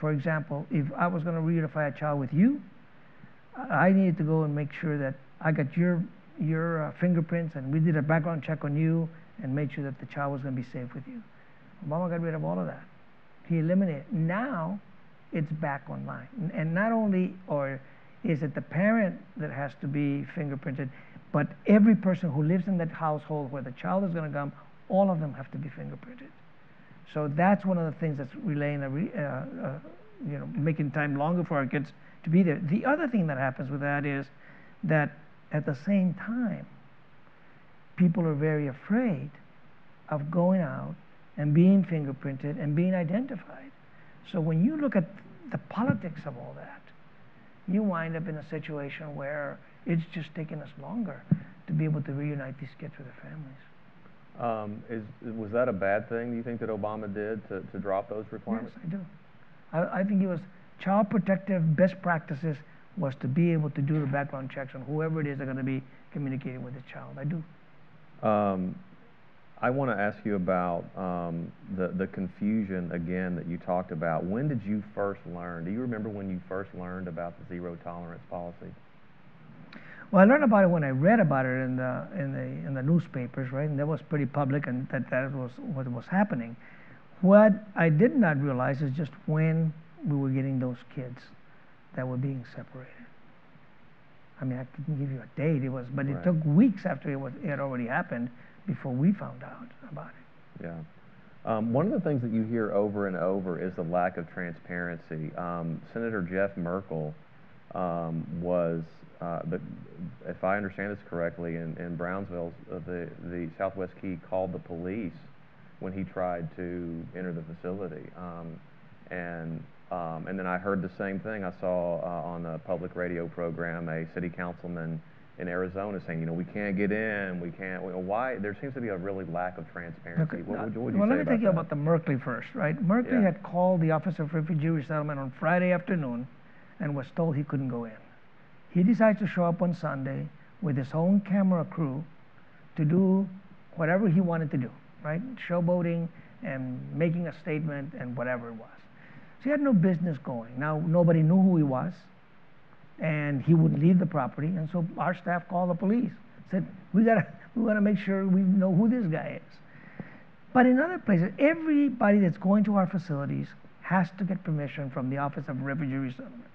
For example, if I was going to reunify a child with you, I needed to go and make sure that I got your fingerprints, and we did a background check on you and made sure that the child was going to be safe with you. Obama got rid of all of that. He eliminated. Now it's back online, and not only is it the parent that has to be fingerprinted, but every person who lives in that household where the child is going to come, all of them have to be fingerprinted. So that's one of the things that's making time longer for our kids to be there. The other thing that happens with that is that at the same time, people are very afraid of going out and being fingerprinted and being identified. So when you look at the politics of all that, you wind up in a situation where it's just taking us longer to be able to reunite these kids with their families. Was that a bad thing, do you think, that Obama did to drop those requirements? Yes, I do. I think it was child protective best practices was to be able to do the background checks on whoever it is they're going to be communicating with the child. I do. I want to ask you about the confusion, again, that you talked about. When did you first learn? Do you remember when you first learned about the zero tolerance policy? Well, I learned about it when I read about it in the newspapers, right? And that was pretty public, and that was what was happening. What I did not realize is just when we were getting those kids that were being separated. I mean, I couldn't give you a date. But it took weeks after it had already happened before we found out about it. Yeah. One of the things that you hear over and over is the lack of transparency. Senator Jeff Merkel was, if I understand this correctly, in Brownsville, the Southwest Key called the police when he tried to enter the facility. And then I heard the same thing. I saw on a public radio program a city councilman in Arizona saying, you know, we can't get in, we can't. Why? There seems to be a really lack of transparency. Okay. What would you Well, say let me about tell you that? about the Merkley first, right? Merkley Yeah. had called the Office of Refugee Resettlement on Friday afternoon and was told he couldn't go in. He decides to show up on Sunday with his own camera crew to do whatever he wanted to do, right? Showboating and making a statement and whatever it was. So he had no business going. Now, nobody knew who he was, and he wouldn't leave the property, and so our staff called the police, said, we gotta make sure we know who this guy is. But in other places, everybody that's going to our facilities has to get permission from the Office of Refugee Resettlement.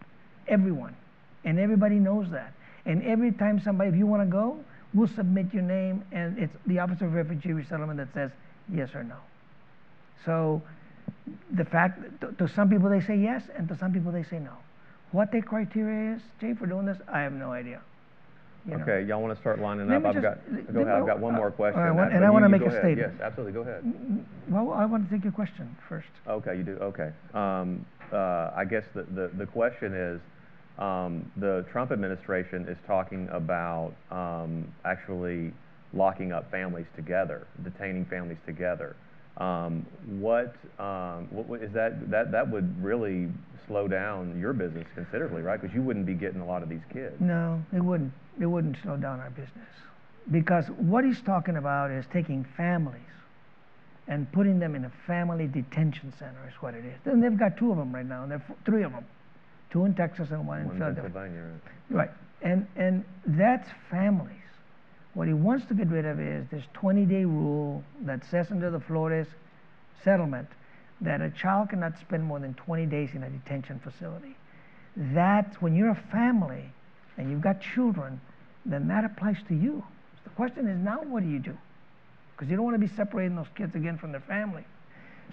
Everyone. And everybody knows that. And every time somebody, if you want to go, we'll submit your name, and it's the Office of Refugee Resettlement that says yes or no. So the fact, to some people they say yes, and to some people they say no. What their criteria is, Jay, for doing this, I have no idea. You know? Okay, y'all want to start lining Let up? me Go ahead. I've got one more question. and I want to make a statement. Yes, absolutely. Go ahead. Well, I want to take your question first. Okay, you do. Okay. I guess the question is, the Trump administration is talking about actually locking up families together, detaining families together. What is that? That would really slow down your business considerably, right? Because you wouldn't be getting a lot of these kids. No, it wouldn't. It wouldn't slow down our business. Because what he's talking about is taking families and putting them in a family detention center is what it is. And they've got 2 of them right now. And there are 3 of them. 2 in Texas and 1 in Philadelphia. Pennsylvania. Right. And that's families. What he wants to get rid of is this 20-day rule that says under the Flores settlement that a child cannot spend more than 20 days in a detention facility. That's when you're a family and you've got children, then that applies to you. So the question is now what do you do? Because you don't want to be separating those kids again from their family.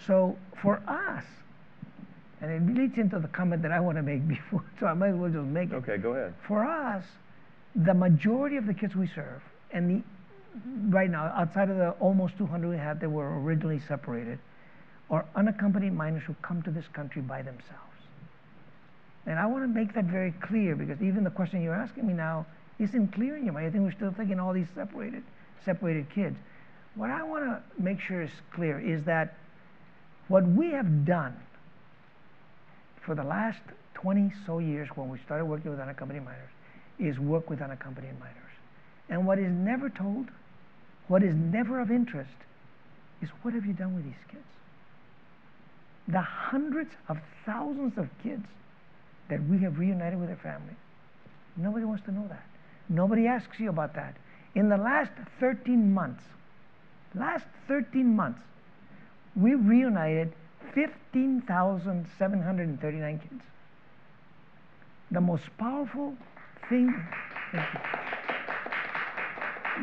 So for us, and it leads into the comment that I want to make before, so I might as well just make it. Okay, go ahead. For us, the majority of the kids we serve, and right now, outside of the almost 200 we had that were originally separated, are unaccompanied minors who come to this country by themselves. And I want to make that very clear because even the question you're asking me now isn't clear in your mind. I think we're still thinking all these separated kids. What I want to make sure is clear is that what we have done for the last 20 so years when we started working with unaccompanied minors is work with unaccompanied minors. And what is never told, what is never of interest, is what have you done with these kids? The hundreds of thousands of kids that we have reunited with their families. Nobody wants to know that. Nobody asks you about that. In the last 13 months, we reunited 15,739 kids. The most powerful thing,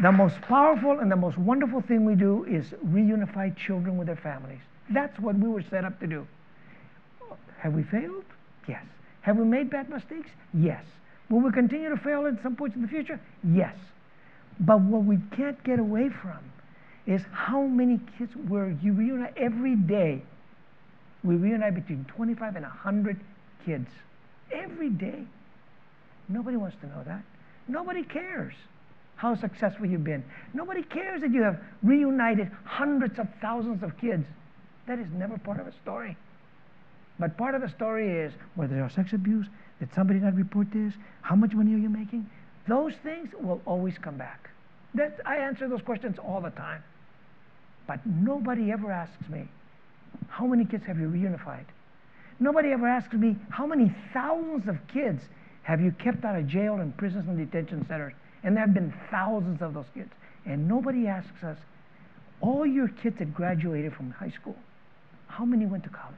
the most powerful and the most wonderful thing we do is reunify children with their families. That's what we were set up to do. Have we failed? Yes. Have we made bad mistakes? Yes. Will we continue to fail at some point in the future? Yes. But what we can't get away from is how many kids you reunite every day. We reunite between 25 and 100 kids every day. Nobody wants to know that. Nobody cares how successful you've been. Nobody cares that you have reunited hundreds of thousands of kids. That is never part of a story. But part of the story is whether there's sex abuse, did somebody not report this, how much money are you making? Those things will always come back. I answer those questions all the time. But nobody ever asks me, how many kids have you reunified? Nobody ever asks me, how many thousands of kids have you kept out of jail and prisons and detention centers? And there have been thousands of those kids. And nobody asks us, all your kids that graduated from high school, how many went to college?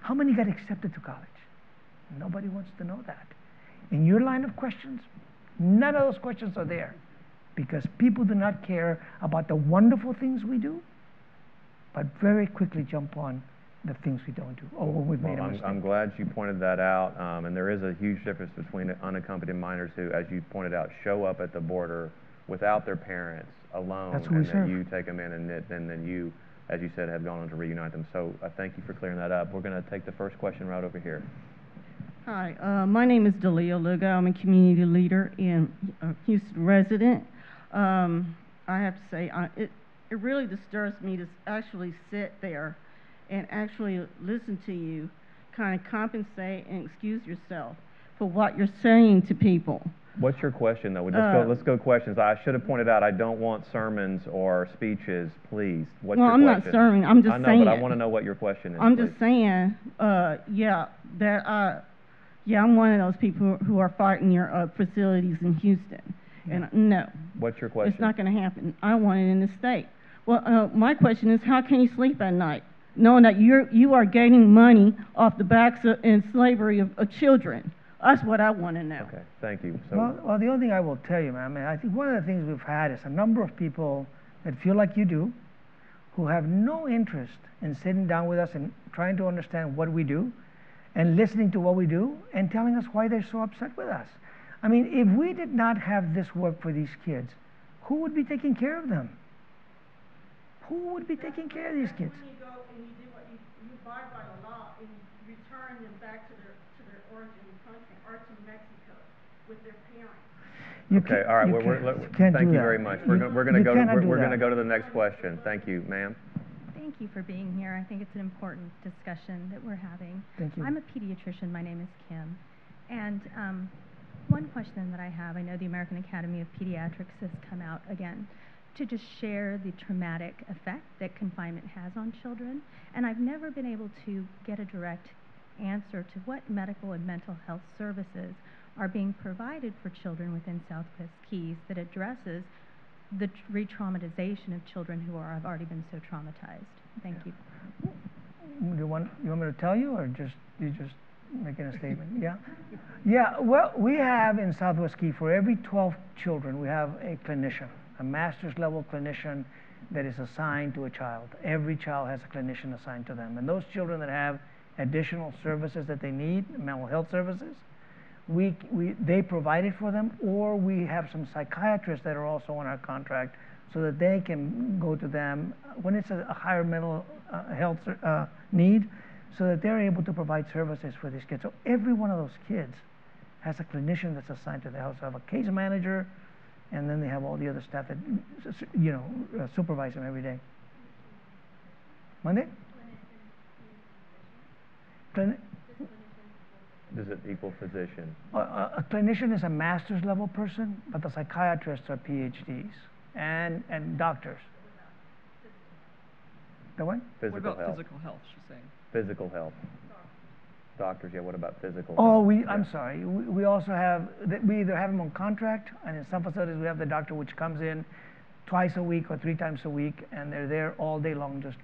How many got accepted to college? Nobody wants to know that. In your line of questions, none of those questions are there because people do not care about the wonderful things we do, but very quickly jump on the things we don't do or when we've made a mistake. I'm glad you pointed that out, and there is a huge difference between unaccompanied minors who, as you pointed out, show up at the border without their parents, alone, and then you take them in and then you, as you said, have gone on to reunite them. So I thank you for clearing that up. We're going to take the first question right over here. Hi, my name is Dalia Lugo. I'm a community leader in Houston resident. I have to say, it really disturbs me to actually sit there and actually listen to you kind of compensate and excuse yourself for what you're saying to people. What's your question, though? Let's go questions. I should have pointed out I don't want sermons or speeches, please. What's your question? Well, I'm not serving. I'm just saying. I know, but I want to know what your question is. I'm please. just saying, yeah, I'm one of those people who are fighting your facilities in Houston. And no. What's your question? It's not going to happen. I want it in the state. Well, my question is, how can you sleep at night knowing that you are gaining money off the backs and slavery of children? That's what I want to know. Okay, thank you. Well, the only thing I will tell you, ma'am, I think one of the things we've had is a number of people that feel like you do, who have no interest in sitting down with us and trying to understand what we do, and listening to what we do, and telling us why they're so upset with us. I mean, if we did not have this work for these kids, who would be taking care of them? Who would be taking care of these kids? When you go and you do what you abide by the law and you return them back to their origin country or to Mexico with their parents. Okay, all right. Thank you very much. We're going to go to the next question. Thank you, ma'am. Thank you for being here. I think it's an important discussion that we're having. Thank you. I'm a pediatrician. My name is Kim. And one question that I have, I know the American Academy of Pediatrics has come out again to just share the traumatic effect that confinement has on children. And I've never been able to get a direct answer to what medical and mental health services are being provided for children within Southwest Keys that addresses the re-traumatization of children who have already been so traumatized. Thank you. You want me to tell you, or you just making a statement? Yeah. Yeah. Well, we have in Southwest Key, for every 12 children, we have a clinician, a master's level clinician that is assigned to a child. Every child has a clinician assigned to them, and those children that have additional services that they need, mental health services, they provide it for them, or we have some psychiatrists that are also on our contract so that they can go to them when it's a higher mental health need, so that they're able to provide services for these kids. So every one of those kids has a clinician that's assigned to the house. They have a case manager, and then they have all the other staff that supervise them every day. Monday? Does it equal physician? A clinician is a master's level person, but the psychiatrists are PhDs and doctors. The what? What about physical health, she's saying? Physical health. Doctors, yeah, what about physical health? Yeah. I'm sorry. We also have, we either have them on contract, and in some facilities we have the doctor which comes in twice a week or 3 times a week, and they're there all day long just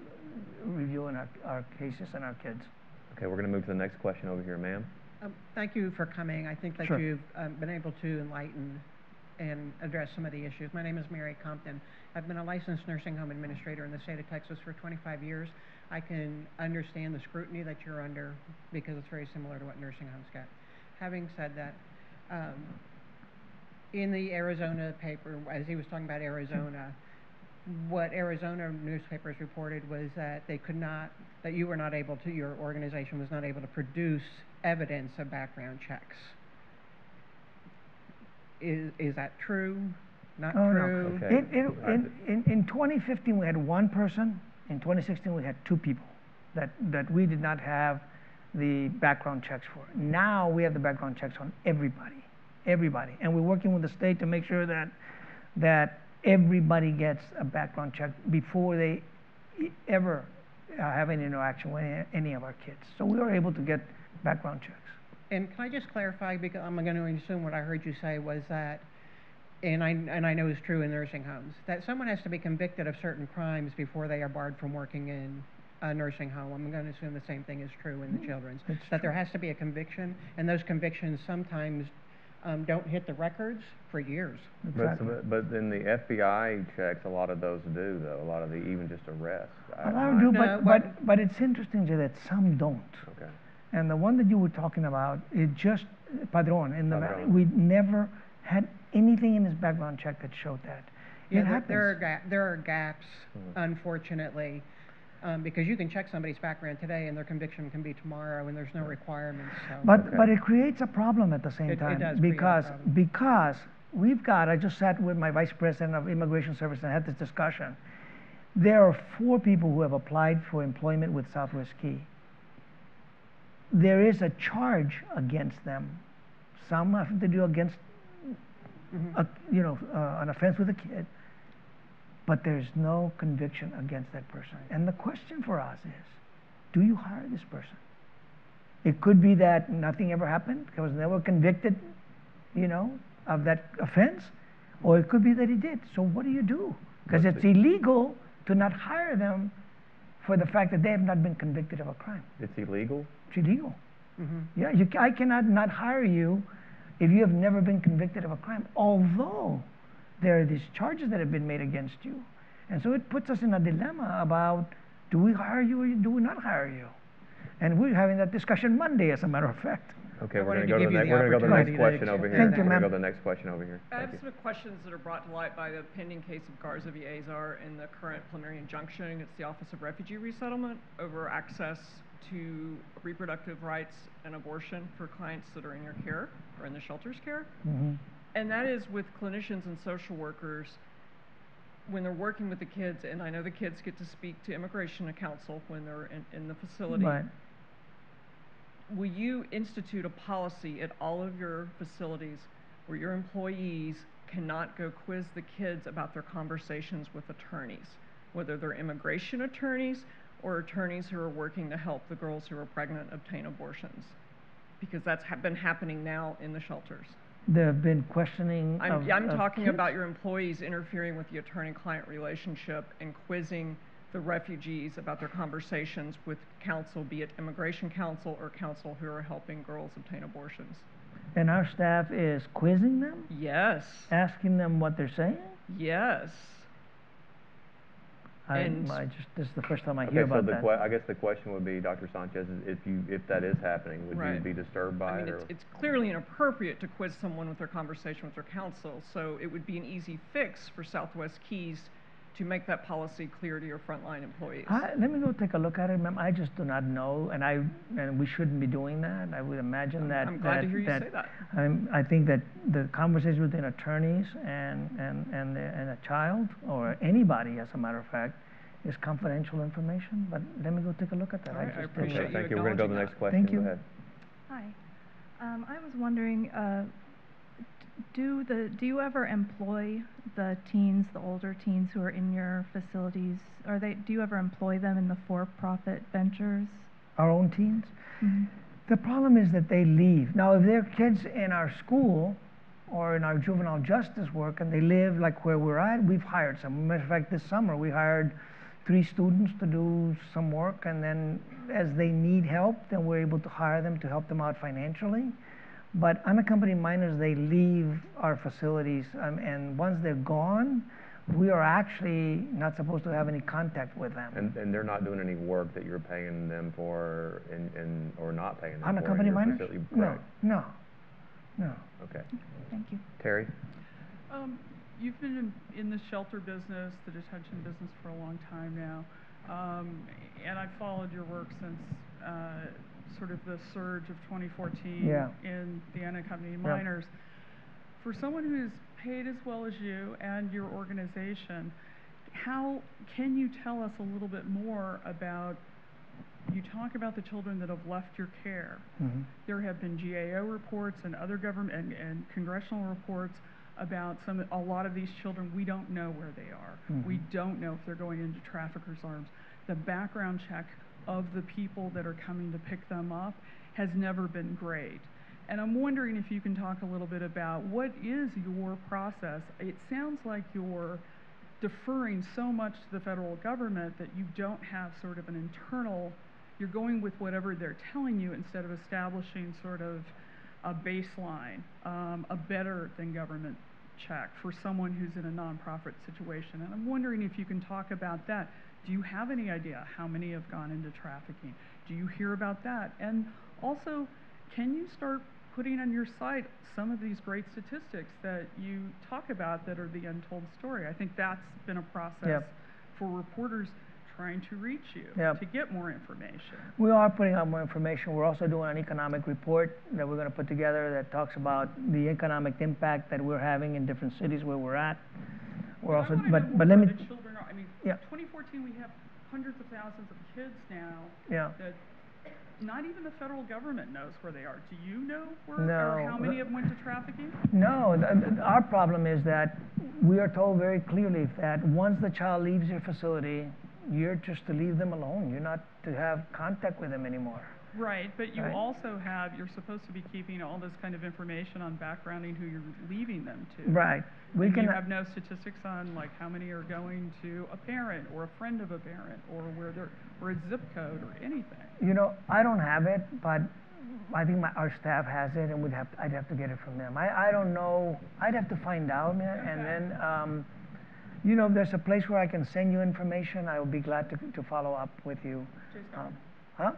reviewing our cases and our kids. Okay, we're going to move to the next question over here, ma'am. Thank you for coming. I think that Sure. you've been able to enlighten and address some of the issues. My name is Mary Compton. I've been a licensed nursing home administrator in the state of Texas for 25 years. I can understand the scrutiny that you're under because it's very similar to what nursing homes get. Having said that, in the Arizona paper, as he was talking about Arizona, what Arizona newspapers reported was that they could not, that you were not able to, your organization was not able to produce evidence of background checks. Is that true? Not true? No. Okay. In 2015 we had 1 person. In 2016 we had 2 people that we did not have the background checks for. Now we have the background checks on everybody, and we're working with the state to make sure that everybody gets a background check before they ever have any interaction with any of our kids. So we are able to get background checks. And can I just clarify, because I'm going to assume what I heard you say was that, and I know is true in nursing homes, that someone has to be convicted of certain crimes before they are barred from working in a nursing home. I'm going to assume the same thing is true in the children's, that there has to be a conviction, and those convictions sometimes don't hit the records for years. Exactly. But in the FBI checks, a lot of those do, though. A lot of the even just arrests. A lot do, but it's interesting, Jay, that some don't. Okay. And the one that you were talking about, it just Padron in the Valley. We never had anything in his background check that showed that. Yeah, there are gaps, unfortunately. Because you can check somebody's background today and their conviction can be tomorrow and there's no requirements. So. But it creates a problem at the same time. It does create a problem. Because we've got, I just sat with my vice president of Immigration Service and had this discussion. There are 4 people who have applied for employment with Southwest Key. There is a charge against them. Some have to do against, an offense with a kid, but there's no conviction against that person. And the question for us is, do you hire this person? It could be that nothing ever happened because they were convicted, of that offense, or it could be that he did. So what do you do? Because it's illegal to not hire them for the fact that they have not been convicted of a crime. It's illegal? It's illegal. Yeah, I cannot not hire you if you have never been convicted of a crime, although there are these charges that have been made against you. And so it puts us in a dilemma about, do we hire you or do we not hire you? And we're having that discussion Monday, as a matter of fact. Okay, we're going to go to the next question over here. Thank you, ma'am. We're going to go to the next question over here. I have some questions that are brought to light by the pending case of Garza v. Azar and the current preliminary injunction against the Office of Refugee Resettlement over access to reproductive rights and abortion for clients that are in your care or in the shelter's care. And that is with clinicians and social workers when they're working with the kids, and I know the kids get to speak to immigration counsel when they're in the facility. Right. Will you institute a policy at all of your facilities where your employees cannot go quiz the kids about their conversations with attorneys, whether they're immigration attorneys or attorneys who are working to help the girls who are pregnant obtain abortions? Because that's been happening now in the shelters. There have been questioning I'm talking kids? about your employees interfering with the attorney-client relationship and quizzing the refugees about their conversations with counsel, be it immigration counsel or counsel who are helping girls obtain abortions. And our staff is quizzing them? Yes. Asking them what they're saying? Yes. This is the first time I hear about that. I guess the question would be, Dr. Sanchez, if that is happening, would you be disturbed by it? It's clearly inappropriate to quiz someone with their conversation with their counsel, so it would be an easy fix for Southwest Keys to make that policy clear to your frontline employees. Let me go take a look at it, ma'am. I just do not know, and we shouldn't be doing that. I would imagine that. I'm glad to hear you say that. I think that the conversation between attorneys and a child or anybody, as a matter of fact, is confidential information. But let me go take a look at that. All right, I appreciate you. Thank you. We're going to go to the next question. Thank you. Go ahead. Hi. I was wondering, do you ever employ the teens, the older teens who are in your facilities? Do you ever employ them in the for-profit ventures? Our own teens? Mm-hmm. The problem is that they leave. Now, if they're kids in our school or in our juvenile justice work and they live like where we're at, we've hired some. Matter of fact, this summer we hired 3 students to do some work, and then as they need help, then we're able to hire them to help them out financially. But unaccompanied minors, they leave our facilities, and once they're gone, we are actually not supposed to have any contact with them. And they're not doing any work that you're paying them for, or not paying them for? Unaccompanied minors? No. Okay. Thank you. Terry? You've been in the shelter business, the detention business for a long time now, and I've followed your work since sort of the surge of 2014 in the unaccompanied minors. For someone who's paid as well as you and your organization, how can you tell us a little bit more about, you talk about the children that have left your care. Mm-hmm. There have been GAO reports and other government and congressional reports about a lot of these children. We don't know where they are. Mm-hmm. We don't know if they're going into traffickers' arms. The background check of the people that are coming to pick them up has never been great. And I'm wondering if you can talk a little bit about what is your process. It sounds like you're deferring so much to the federal government that you don't have sort of an internal, you're going with whatever they're telling you instead of establishing sort of a baseline, a better than government check for someone who's in a nonprofit situation. And I'm wondering if you can talk about that. Do you have any idea how many have gone into trafficking? Do you hear about that? And also, can you start putting on your site some of these great statistics that you talk about that are the untold story? I think that's been a process for reporters trying to reach you Yep. to get more information. We are putting out more information. We're also doing an economic report that we're going to put together that talks about the economic impact that we're having in different cities where we're at. We're also, but let me. The children are, I mean, Yeah. 2014 we have hundreds of thousands of kids now Yeah. that not even the federal government knows where they are. Do you know where No. or how many of them went to trafficking? No, our problem is that we are told very clearly that once the child leaves your facility, you're just to leave them alone. You're not to have contact with them anymore. Right, but you Right. also have, you're supposed to be keeping all this kind of information on backgrounding who you're leaving them to. Right. We And can you have no statistics on like how many are going to a parent or a friend of a parent or where they're, or a zip code or anything. You know, I don't have it, but I think our staff has it, and I'd have to get it from them. I don't know. I'd have to find out, man, and then, you know, if there's a place where I can send you information, I would be glad to follow up with you. Huh?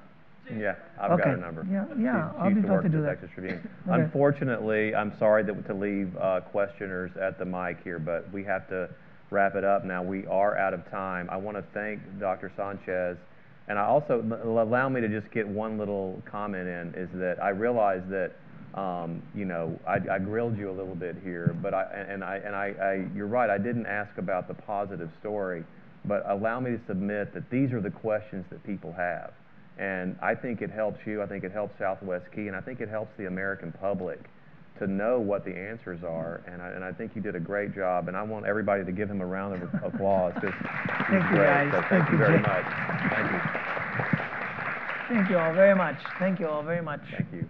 Yeah, I've Okay. got a number. Yeah, yeah, She I'll be used to glad work to at do the that. Texas Tribune. Okay. Unfortunately, I'm sorry to leave questioners at the mic here, but we have to wrap it up now. We are out of time. I want to thank Dr. Sanchez, and I also, allow me to just get one little comment in, is that I realize that, you know, I grilled you a little bit here, but you're right, I didn't ask about the positive story, but allow me to submit that these are the questions that people have. And I think it helps you, I think it helps Southwest Key, and I think it helps the American public to know what the answers are. And I think you did a great job, and I want everybody to give him a round of applause, because Thank you, guys. So thank you very Jay. much. Thank you. Thank you all very much. Thank you all very much. Thank you.